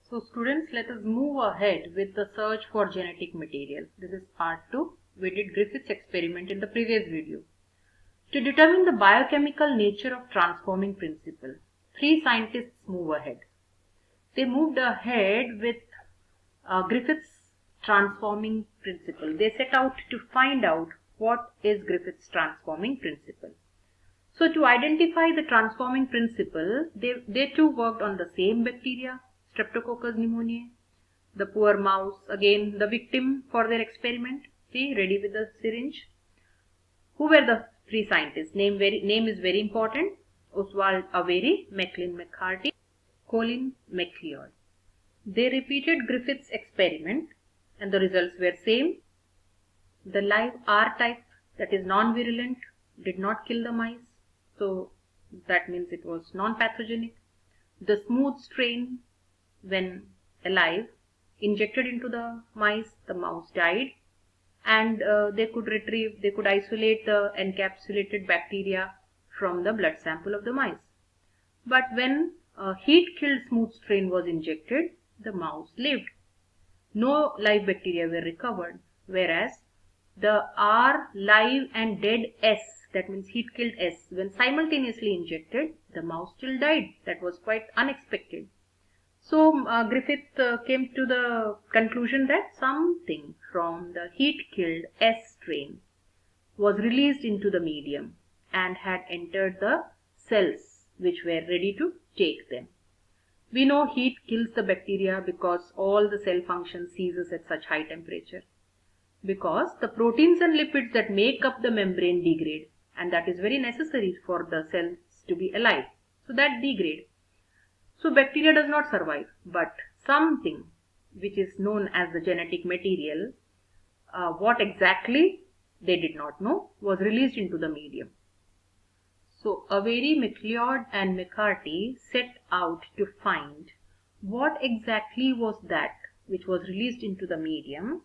So students, let us move ahead with the search for genetic material. This is part 2. We did Griffith's experiment in the previous video. To determine the biochemical nature of transforming principle, 3 scientists move ahead. They moved ahead with Griffith's transforming principle. They set out to find out what is Griffith's transforming principle. So to identify the transforming principle, they too worked on the same bacteria, Streptococcus pneumoniae. The poor mouse, again the victim for their experiment. See, ready with the syringe. Who were the 3 scientists? Name is very important. O.Avery, MacLeod McCarty, Colin, MacLeod. They repeated Griffith's experiment and the results were same. The live R type, that is non-virulent, did not kill the mice. So that means it was non-pathogenic. The smooth strain, when alive, injected into the mouse died, and they could isolate the encapsulated bacteria from the blood sample of the mice. But when heat-killed smooth strain was injected, the mouse lived. No live bacteria were recovered, whereas the R live and dead S, that means heat-killed S, when simultaneously injected, the mouse still died. That was quite unexpected. So Griffith came to the conclusion that something from the heat-killed S strain was released into the medium and had entered the cells which were ready to take them. We know heat kills the bacteria because all the cell function ceases at such high temperature. Because the proteins and lipids that make up the membrane degrade, and that is very necessary for the cells to be alive. So that degrade. So bacteria does not survive, but something which is known as the genetic material, what exactly they did not know, was released into the medium. So O.Avery, MacLeod and McCarty set out to find what exactly was that which was released into the medium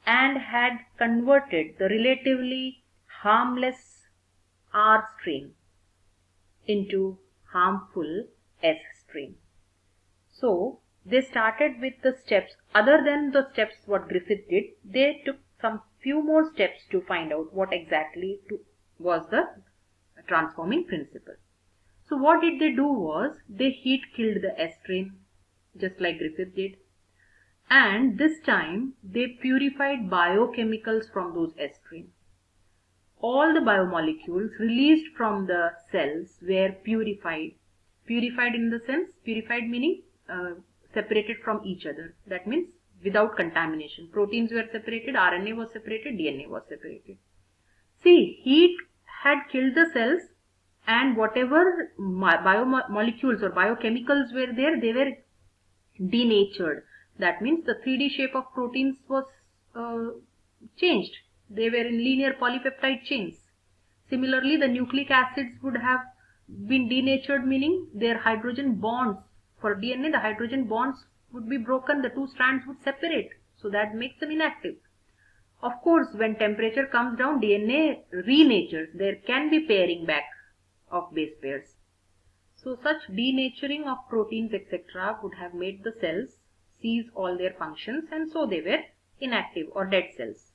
and had converted the relatively harmless R strain into harmful S strain. So they started with the steps, other than the steps what Griffith did, they took some few more steps to find out what exactly was the transforming principle. So what did they do was, they heat killed the S strain, just like Griffith did. And this time they purified biochemicals from those S strains. All the biomolecules released from the cells were purified. Purified in the sense, purified meaning separated from each other. That means without contamination. Proteins were separated, RNA was separated, DNA was separated. See, heat had killed the cells and whatever biomolecules or biochemicals were there, they were denatured. That means the 3D shape of proteins was changed. They were in linear polypeptide chains. Similarly, the nucleic acids would have been denatured, meaning their hydrogen bonds. For DNA, the hydrogen bonds would be broken, the 2 strands would separate. So that makes them inactive. Of course, when temperature comes down, DNA renatures. There can be pairing back of base pairs. So such denaturing of proteins etc. would have made the cells cease all their functions, and so they were inactive or dead cells.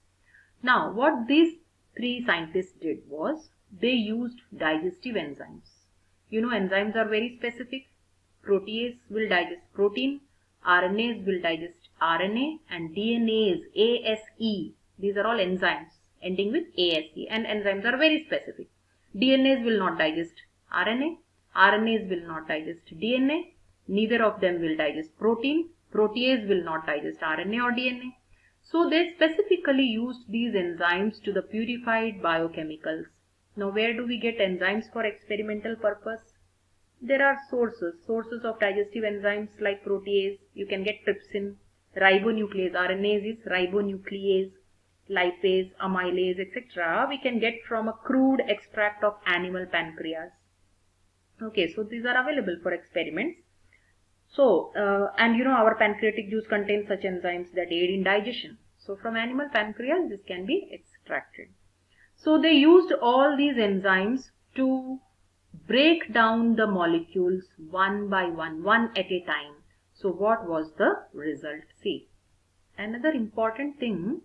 Now what these 3 scientists did was, they used digestive enzymes. You know, enzymes are very specific. Protease will digest protein, RNAs will digest RNA, and DNAs, ASE. These are all enzymes ending with ASE, and enzymes are very specific. DNAs will not digest RNA, RNAs will not digest DNA, neither of them will digest protein, protease will not digest RNA or DNA. So they specifically used these enzymes to the purified biochemicals. Now where do we get enzymes for experimental purpose? There are sources of digestive enzymes like protease. You can get trypsin, ribonuclease, RNase is ribonuclease, lipase, amylase, etc. we can get from a crude extract of animal pancreas. Okay, so these are available for experiments. So, and you know, our pancreatic juice contains such enzymes that aid in digestion. So from animal pancreas, this can be extracted. So they used all these enzymes to break down the molecules one by one at a time. So what was the result? See, another important thing,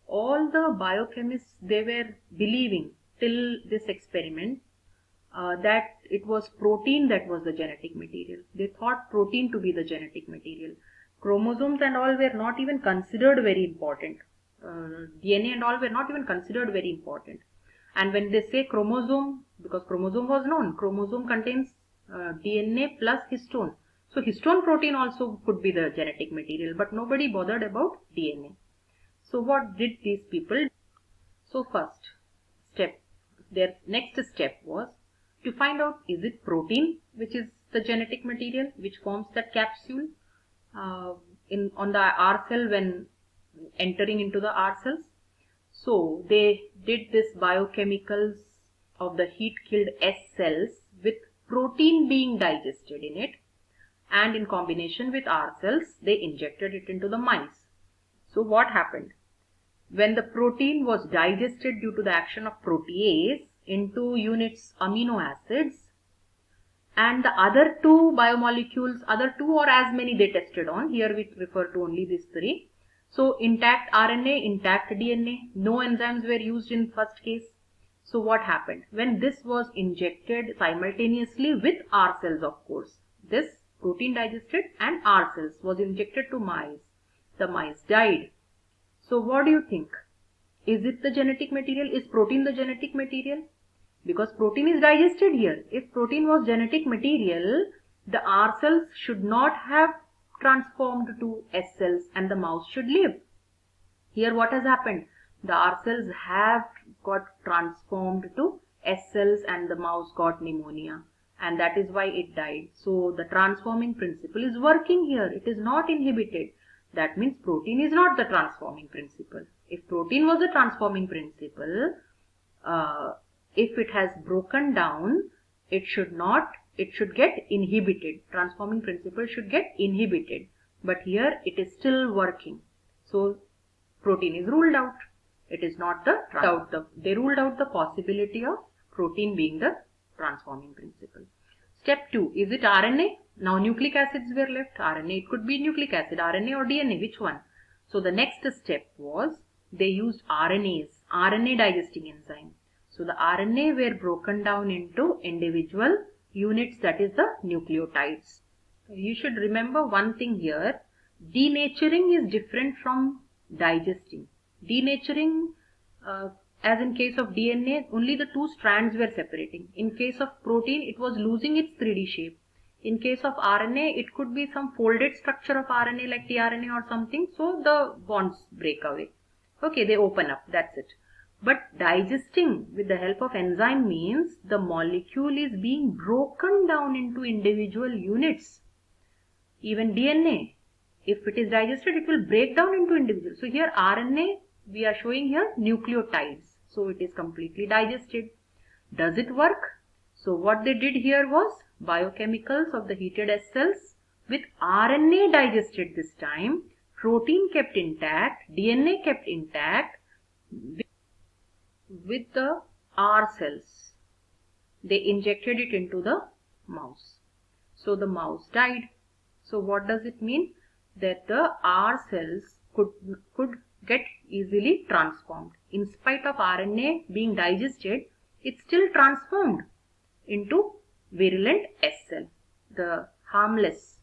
all the biochemists, they were believing till this experiment that it was protein that was the genetic material. They thought protein to be the genetic material. Chromosomes and all were not even considered very important. DNA and all were not even considered very important. And when they say chromosome, because chromosome was known, chromosome contains DNA plus histone. So histone protein also could be the genetic material, but nobody bothered about DNA. So what did these people? So first step, their next step was to find out, is it protein which is the genetic material which forms that capsule on the R cell when entering into the R cells. So they did this biochemicals of the heat killed S cells with protein being digested in it, and in combination with R cells they injected it into the mice. So what happened? When the protein was digested due to the action of protease into units amino acids, and the other two biomolecules, other two or as many they tested on, here we refer to only these three. So intact RNA, intact DNA, no enzymes were used in first case. So what happened? When this was injected simultaneously with R cells, of course, this protein digested and R cells was injected to mice. The mice died. So what do you think? Is it the genetic material? Is protein the genetic material? Because protein is digested here. If protein was genetic material, the R cells should not have transformed to S cells and the mouse should live. Here what has happened? The R cells have got transformed to S cells and the mouse got pneumonia, and that is why it died. So the transforming principle is working here. It is not inhibited. That means protein is not the transforming principle. If protein was the transforming principle, if it has broken down, it should get inhibited. Transforming principle should get inhibited. But here it is still working. So protein is ruled out. It is not they ruled out the possibility of protein being the transforming principle. Step 2, is it RNA? Now nucleic acids were left. RNA, it could be nucleic acid, RNA or DNA, which one? So the next step was they used RNAs, RNA digesting enzyme. So the RNA were broken down into individual units, that is the nucleotides. You should remember one thing here, denaturing is different from digesting. Denaturing, as in case of DNA, only the two strands were separating. In case of protein, it was losing its 3D shape. In case of RNA, it could be some folded structure of RNA like tRNA or something, so the bonds break away. Okay, they open up, that's it. But digesting with the help of enzyme means the molecule is being broken down into individual units. Even DNA, if it is digested, it will break down into individuals. So here RNA, we are showing here nucleotides. So it is completely digested. Does it work? So what they did here was biochemicals of the heated S cells with RNA digested this time, protein kept intact, DNA kept intact, with the R cells. They injected it into the mouse. So the mouse died. So what does it mean? That the R cells could get easily transformed. In spite of RNA being digested, it still transformed into virulent S cell. The harmless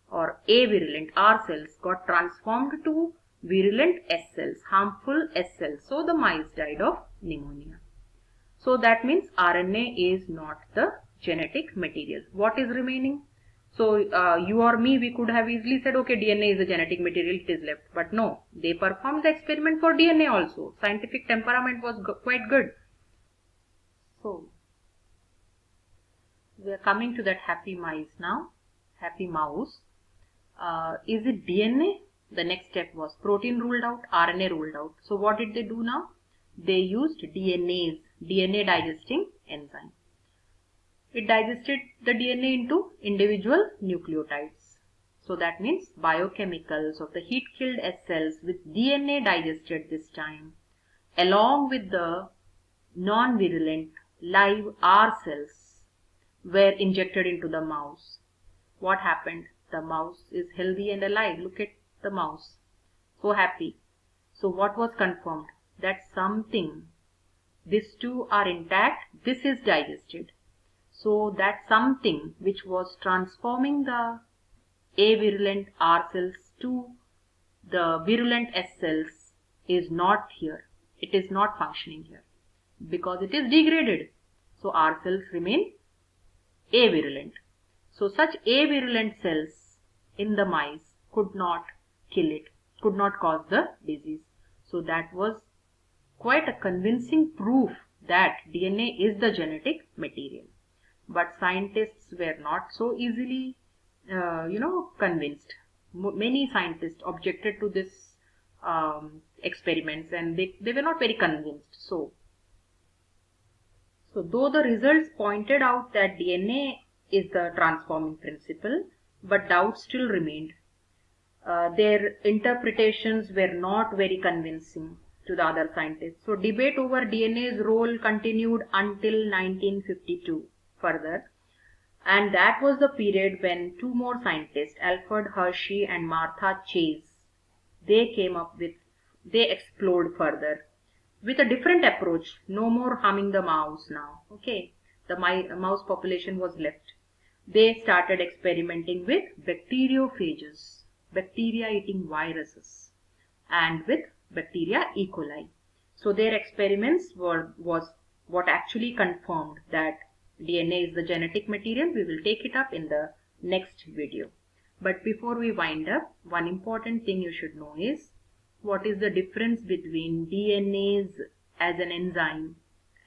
or avirulent R cells got transformed to virulent S cells, harmful S cells. So the mice died of pneumonia. So that means RNA is not the genetic material. What is remaining? So you or me, we could have easily said, okay, DNA is the genetic material, it is left. But no, they performed the experiment for DNA also. Scientific temperament was quite good. So we are coming to that happy mice now, happy mouse. Is it DNA? The next step was protein ruled out, RNA ruled out. So what did they do now? They used DNAs, DNA digesting enzyme. It digested the DNA into individual nucleotides. So that means biochemicals of the heat killed S cells with DNA digested this time, along with the non-virulent live R cells, were injected into the mouse. What happened? The the mouse is healthy and alive. Look at the mouse, so happy. So what was confirmed? That something, these two are intact, this is digested. So that something which was transforming the avirulent R cells to the virulent S cells is not here. It is not functioning here because it is degraded. So R cells remain avirulent. So such avirulent cells in the mice could not kill it, could not cause the disease. So that was quite a convincing proof that DNA is the genetic material. But scientists were not so easily, convinced. Many scientists objected to this experiments, and they were not very convinced. So though the results pointed out that DNA is the transforming principle, but doubts still remained. Their interpretations were not very convincing to the other scientists. So debate over DNA's role continued until 1952 further. And that was the period when two more scientists, Alfred Hershey and Martha Chase, they explored further with a different approach. No more harming the mouse now. Okay, the mouse population was left. They started experimenting with bacteriophages, bacteria eating viruses, and with bacteria E. coli. So their experiments was what actually confirmed that DNA is the genetic material. We will take it up in the next video. But before we wind up, one important thing you should know is what is the difference between DNAs as an enzyme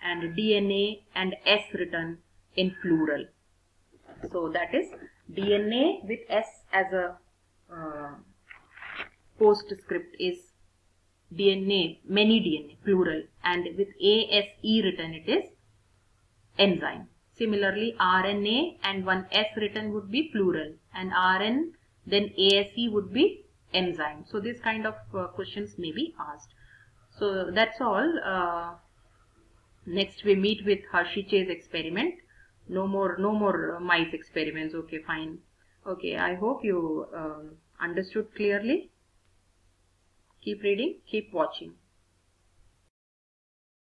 and DNA and S written in plural. So that is DNA with S as a postscript is DNA, many DNA, plural, and with ASE written it is enzyme. Similarly, RNA and one S written would be plural, and RN then ASE would be enzyme. So this kind of questions may be asked. So that's all. Next we meet with Hershey-Chase experiment. No more mice experiments. Okay, fine. Okay, I hope you understood clearly. Keep reading, keep watching.